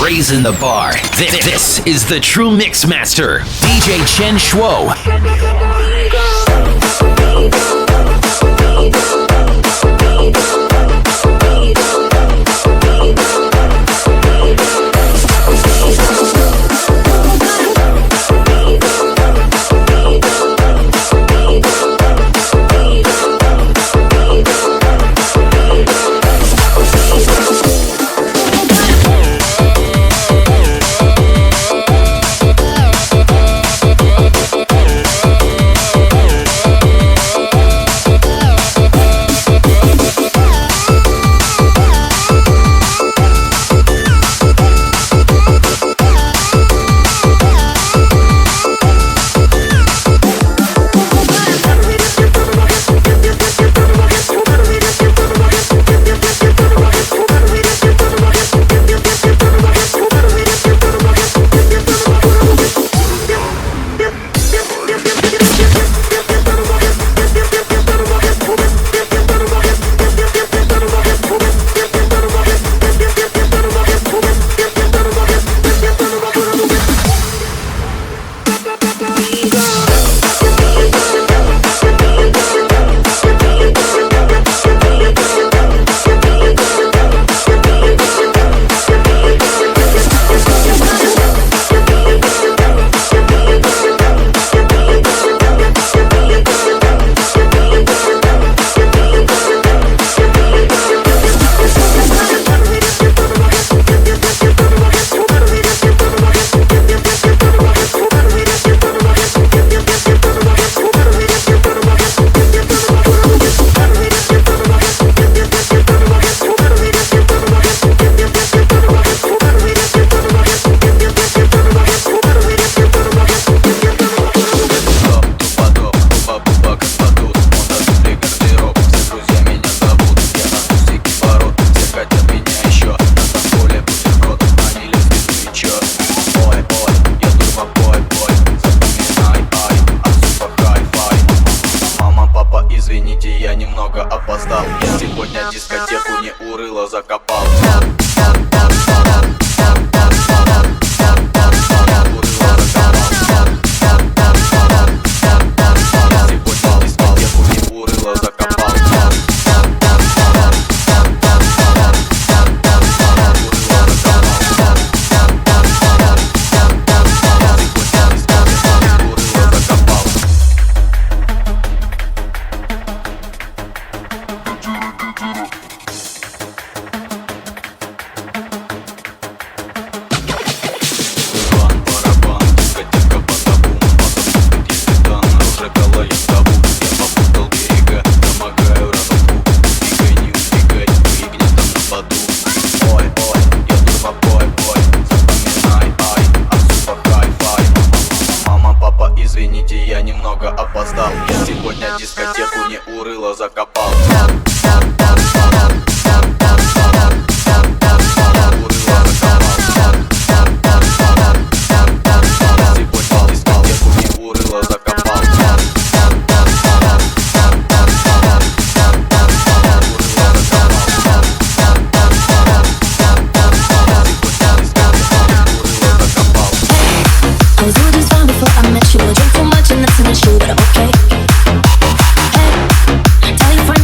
raising the bar. This is the true mix master, DJ Chen Shuo. Tell your friends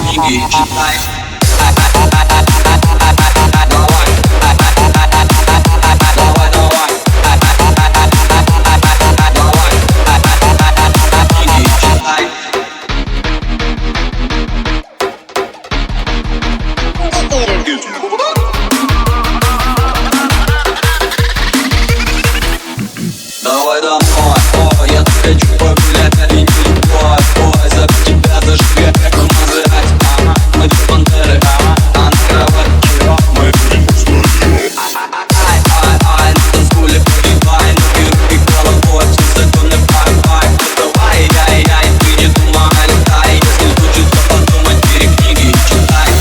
ninguém te traz. Давай домой, ой, я хочу погулять на линии любой, ой, за тебя зажигать, помазать, мы две пантеры, а на кровати мы ай, на танцполе погибай, ноги, руки, головой, все законы, бай, давай, яй, ты не думай, летай, если хочется подумать, бери книги и читай.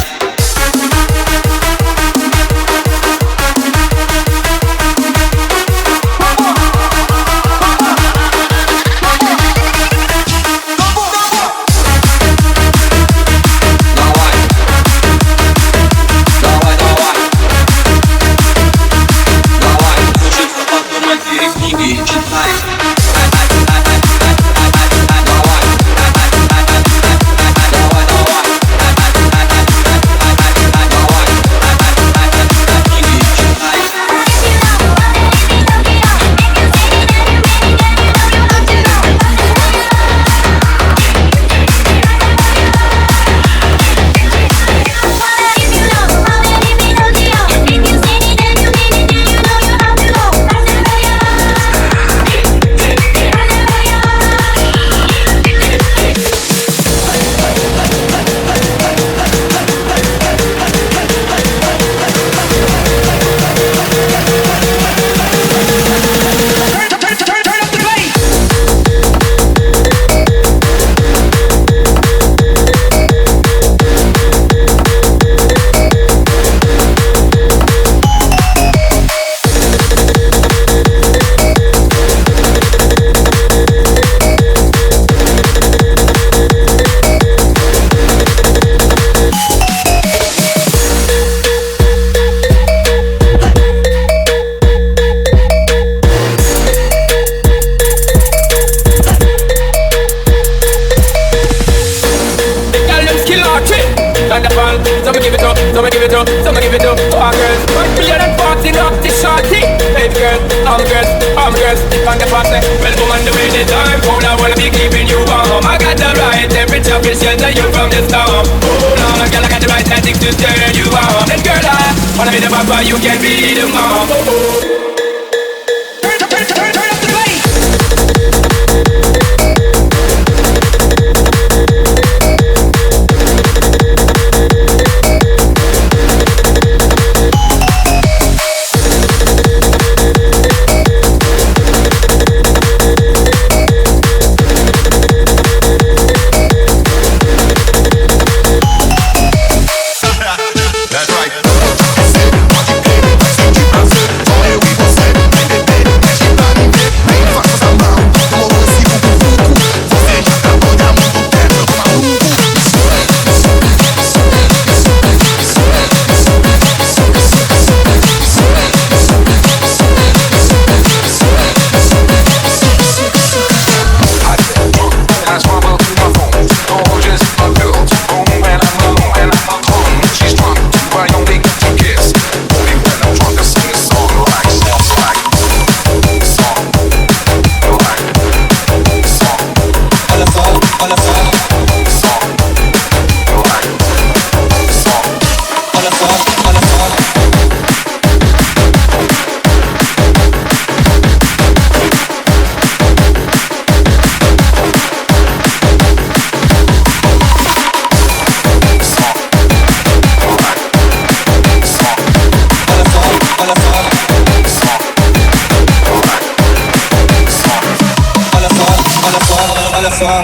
You can be the mom.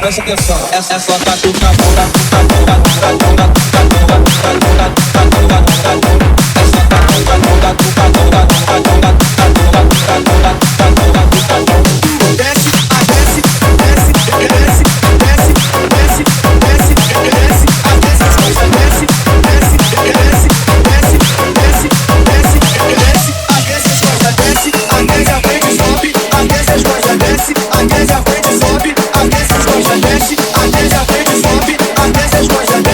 Presta atenção, essa só tá tudo desce,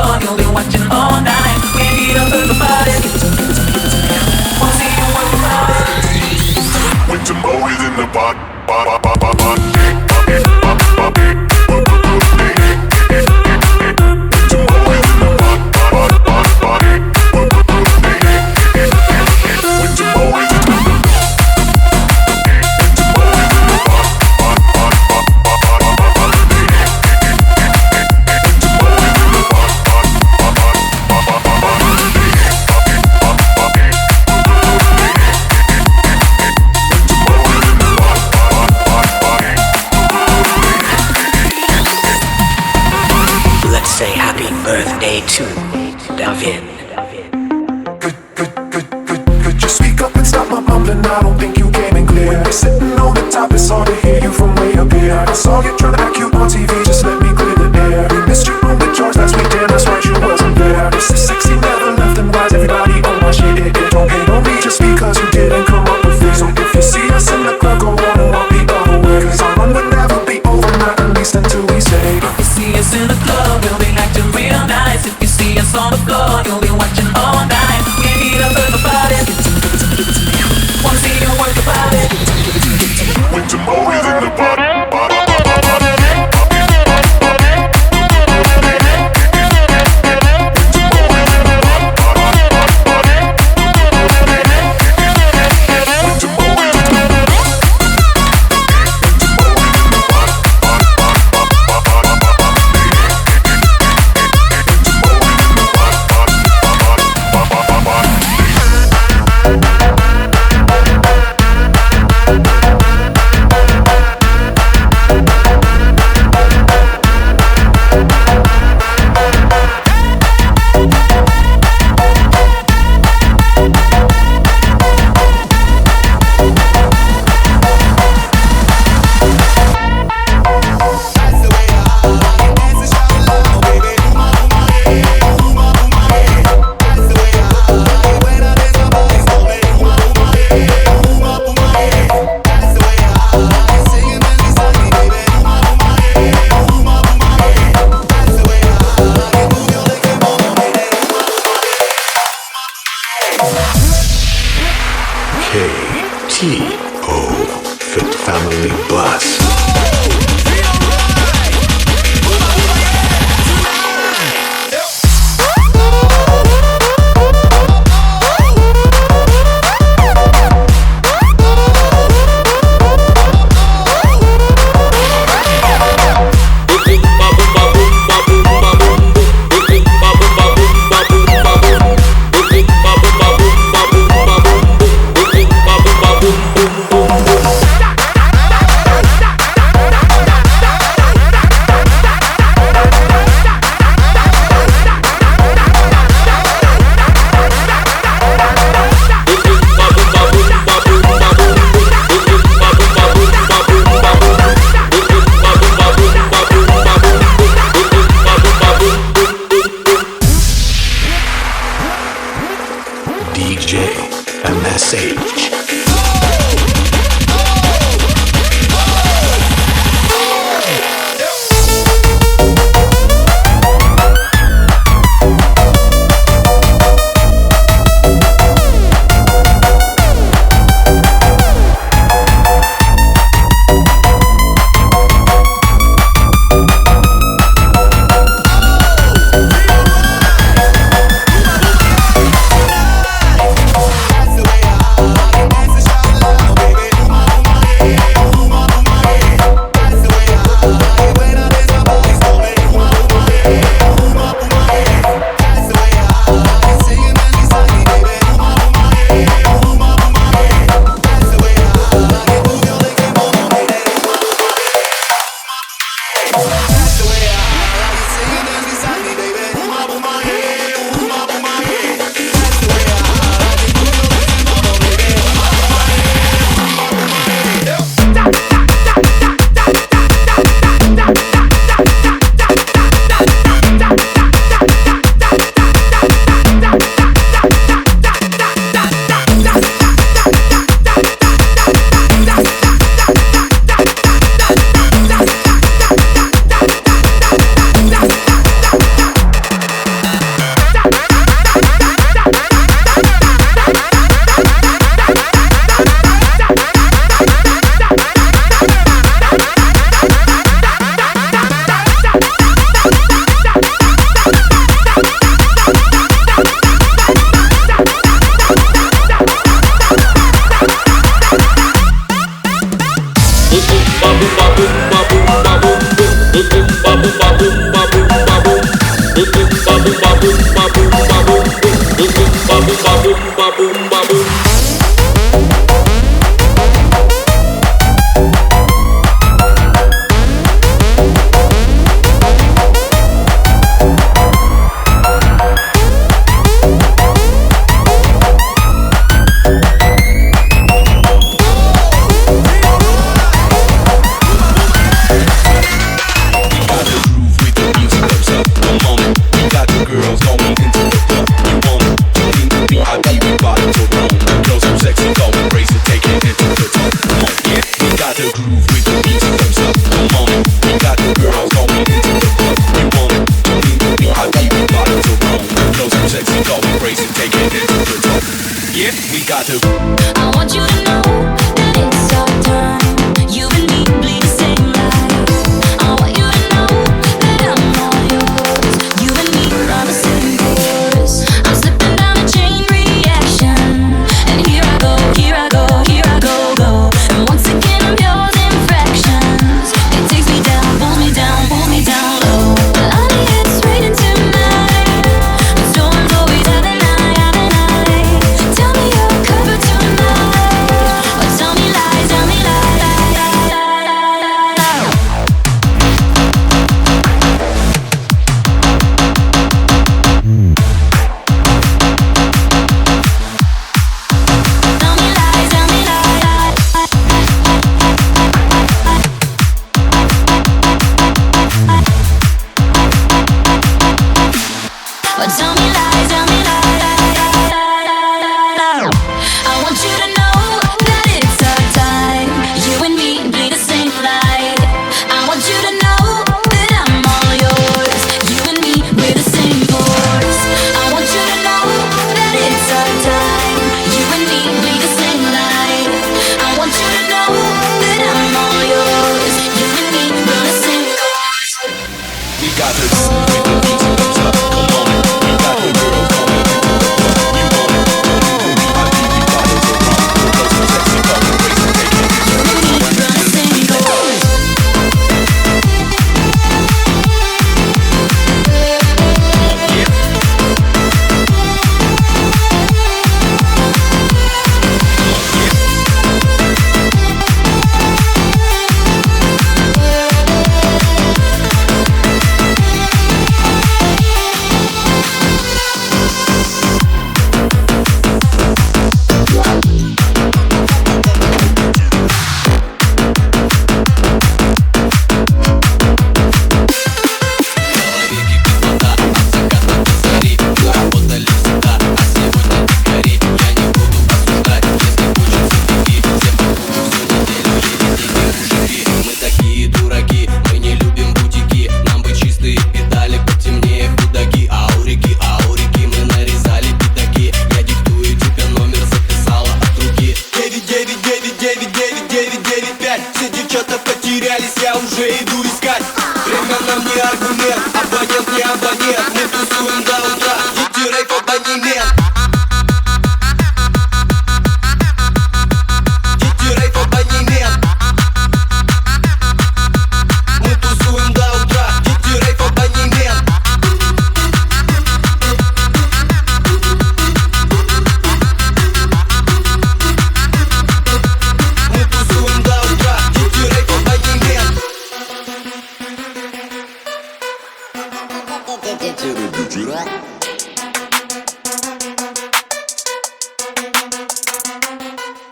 floor, you'll be watching all night. Can't get up in the body. Wanna see you work your body. When Jamo is in the body. Say happy birthday to David. Could you speak up and stop my mumbling? I don't think you came in clear. You're sitting on the top, it's hard to hear you from way up here. I saw you trying to act cute on TV, just let me clear the air. We missed you on the charts last weekend, that's right, you wasn't there. This is sexy, never left, and why's everybody on my shit? Don't hate on me just because you didn't come up with it. So if you see us in the club, go on and walk the other way. Cause our run would never be over, not at least until we say. If you see us in the club, we'll be acting real nice. If you see us on the floor, you'll be watching all night. Can't get up in the body. Wanna see you work your body. When Jamo is in the body. K-T-O Fit Family Bus. DJ a message.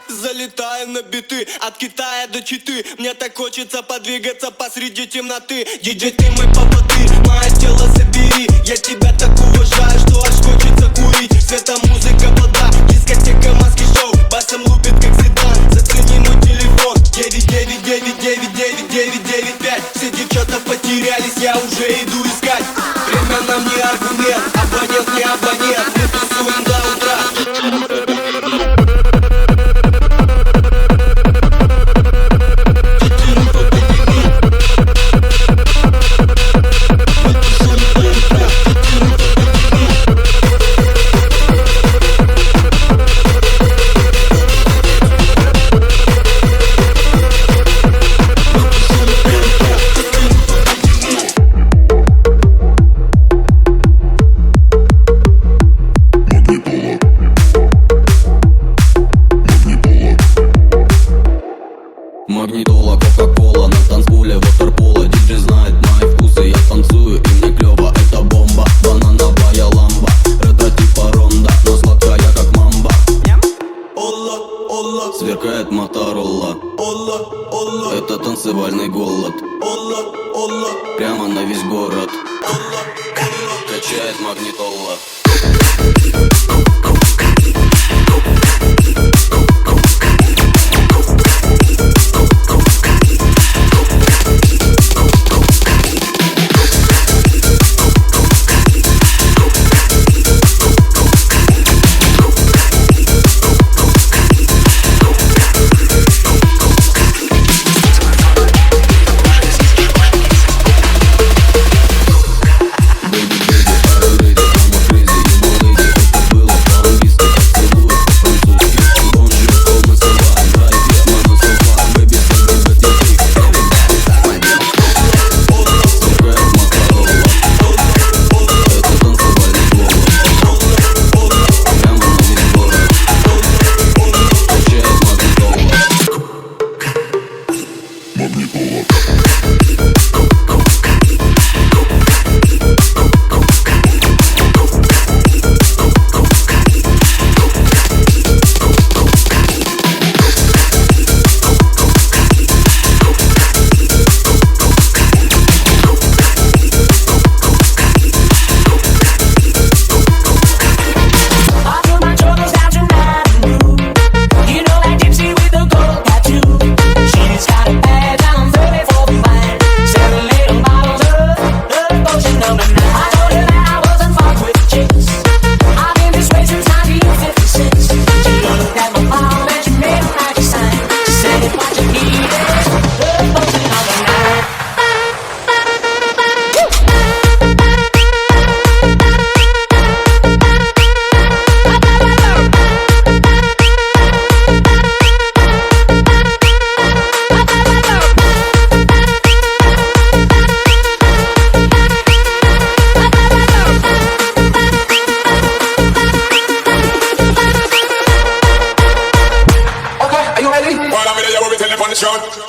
Залетаю на биты, от Китая до Читы. Мне так хочется подвигаться посреди темноты. Диджей, ты мой поводырь, мое тело забери. Я тебя так уважаю, что аж хочется курить. Света, музыка, вода, дискотека, маски, шоу. Басом лупит, как седан, зацени мой телефон. 9999995. Все девчата потерялись, я уже иду искать. Время нам не аргумент, абонент не абонент. Мы тусуем до утра. танцевальный голод. Прямо на весь город качает магнитола.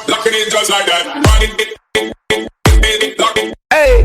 Locking in just like that. Hey.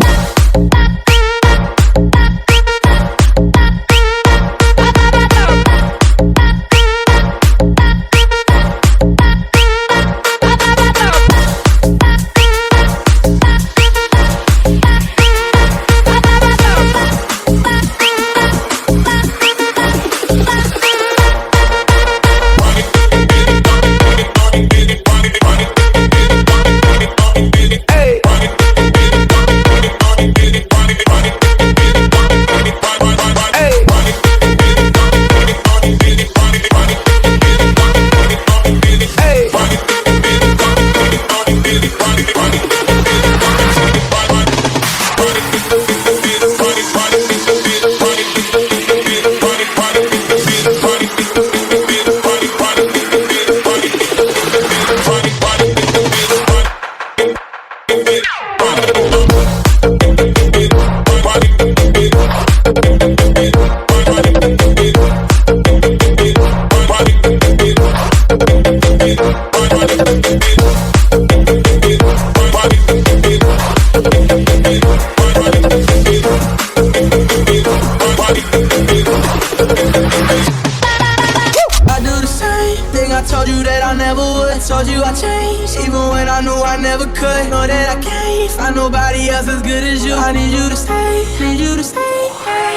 Told you I changed, even when I knew I never could. Know that I can't find nobody else as good as you. I need you to stay, need you to stay. I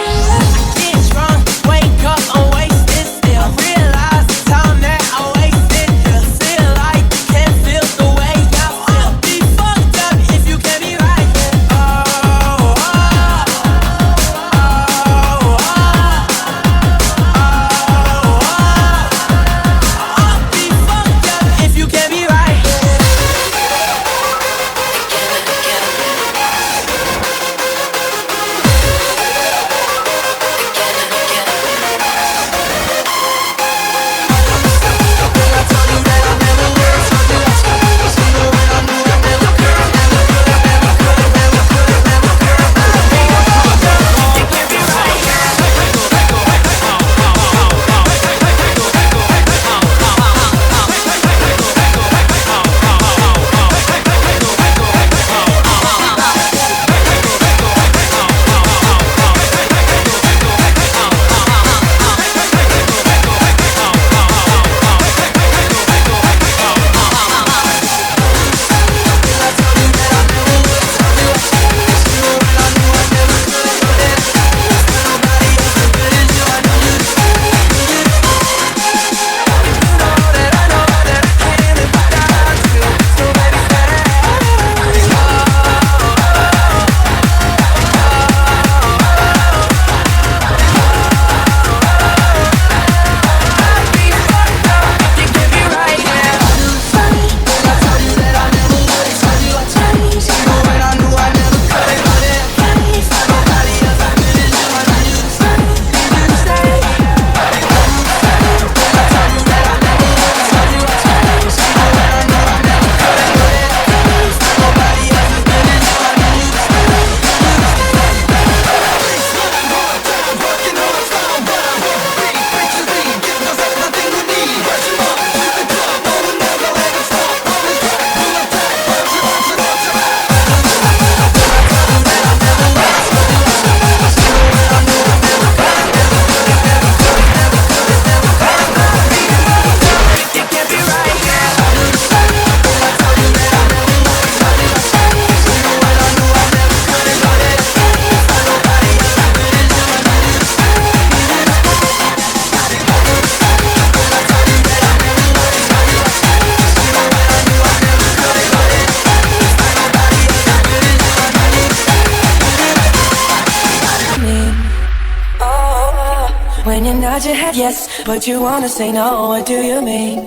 get drunk, wake up, I'm wasted still. Realize the time that I wasted. Just feel like you can't feel the way I feel. I'll be fucked up if you can't be right. When you nod your head yes, but you wanna say no, what do you mean?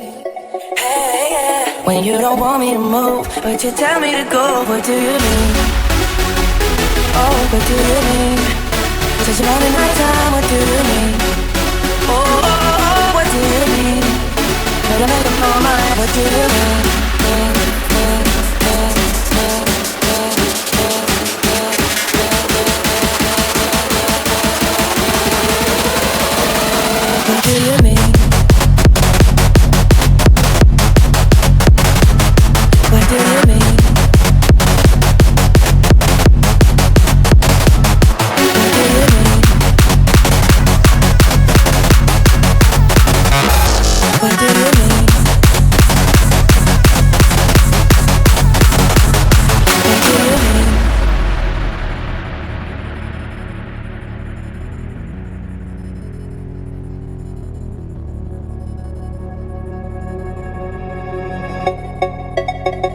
Hey, yeah. When you don't want me to move, but you tell me to go, what do you mean? Oh, what do you mean? Says you're running out of time, what do you mean? Oh, what do you mean? Better make up my mind, what do you mean? What do you mean? What do you mean? What do you mean? What do you mean? What do you mean?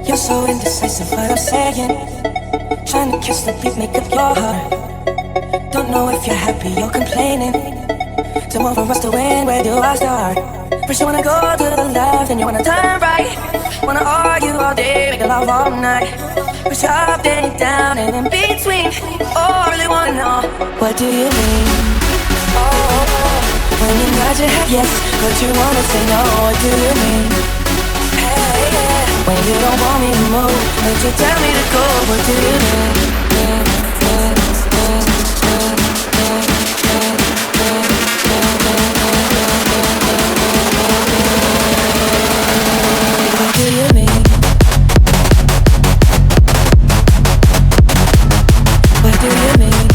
You're so indecisive, what I'm saying. Trying to catch the beat, make up your heart. Don't know if you're happy or complaining. Don't want for us to win, where do I start? First you wanna go to the left, then you wanna turn right. Wanna argue all day, make love all night. Push you up, then you down, and in between. Oh, I really wanna know, what do you mean? Oh, when you nod your head yes, but you wanna say no, what do you mean? Hey, yeah. When you don't want me to move, but you tell me to go, what do you mean? What do you mean? What do you mean?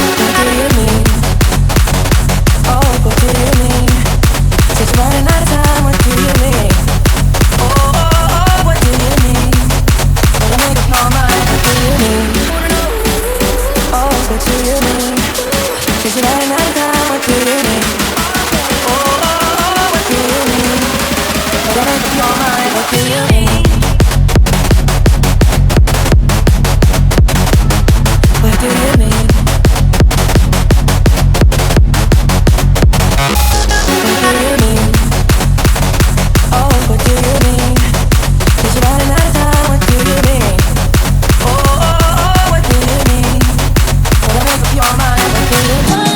What do you mean? Oh, what do you mean? Said you're running out of time, what do you mean? Oh, what do you mean? Better make up my mind, what do you mean? Oh, what do you mean? Said you're running out of time, what do you mean? Oh, what do you mean? Better make up your mind, what do you mean? What do you mean? What do you mean? Oh, what do you mean? Said you're running out of time, what do you mean? Oh, what do you mean? Better make up your mind, what do you mean?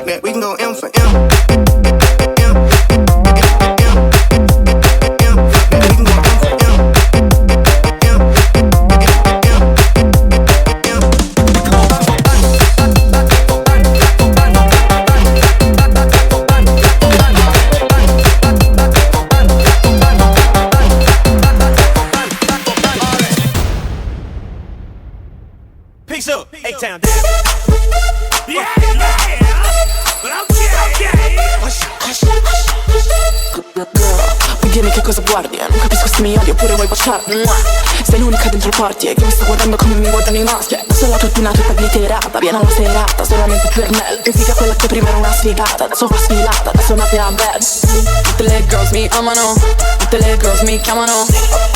that, we can go M for M. A-Town down. Yeah, but okay. Mi chiedi che cosa guardi, non capisco se mi odi oppure vuoi baciarmi. Sei l'unica dentro il party che mi sta guardando come mi guardano i maschi. Non sono la tutina tutta glitterata, viene alla serata solamente per me. Che figa quella che prima era una sfigata, adesso va sfilata, adesso andate a bed. Tutte le girls mi amano, tutte le girls mi chiamano. Ho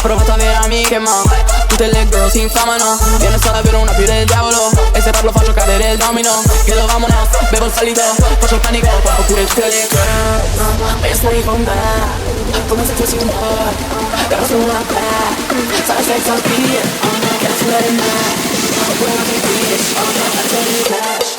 provato a avere amiche ma tutte le girls si infamano. Io ne so davvero una più del diavolo, e se parlo faccio cadere il domino. Che lo vamonos, bevo il solito, faccio il panico, oppure tutte le girls. Voglio stare con te, come se fossi un po', però sono una bad. Sarà senza il beat, che non sembra in me, oppure una big bitch, alzo di cash.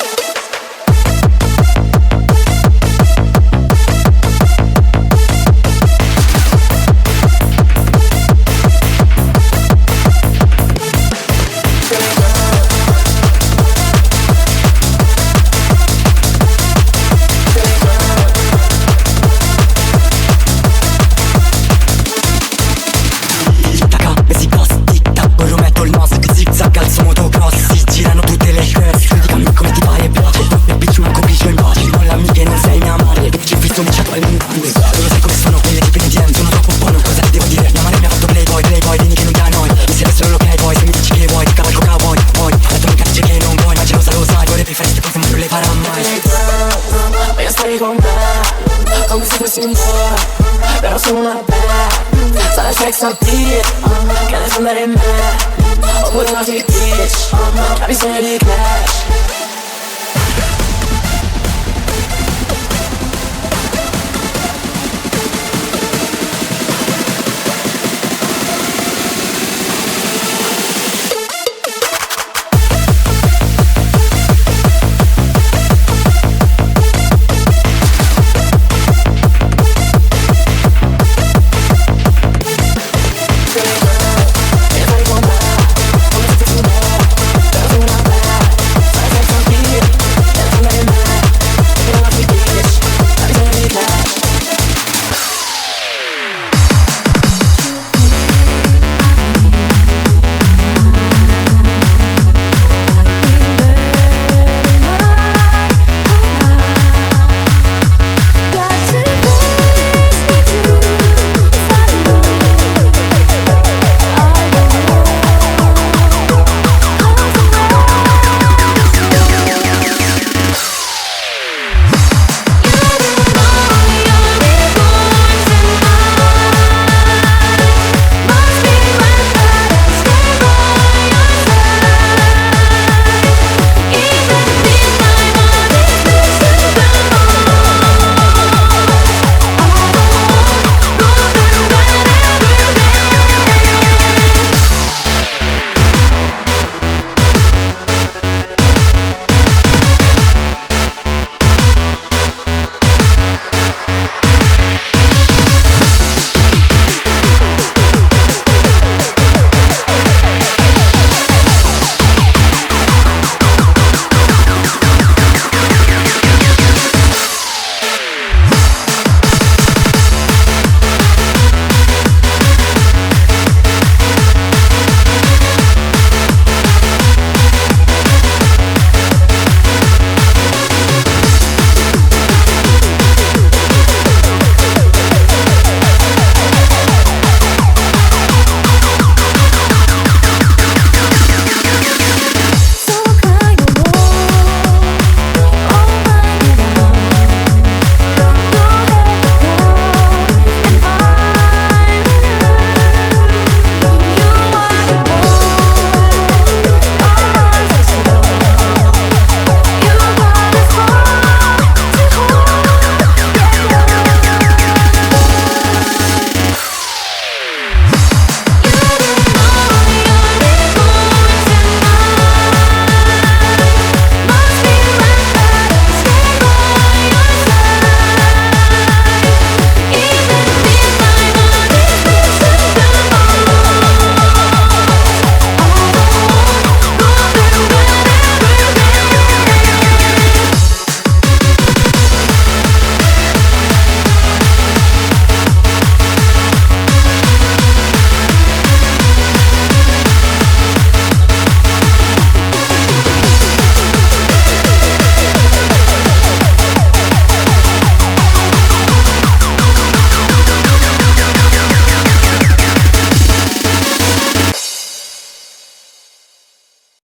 Però sono una bad, sarà sex appeal, che adesso andare in me, oppure una big bitch, ha bisogno di cash.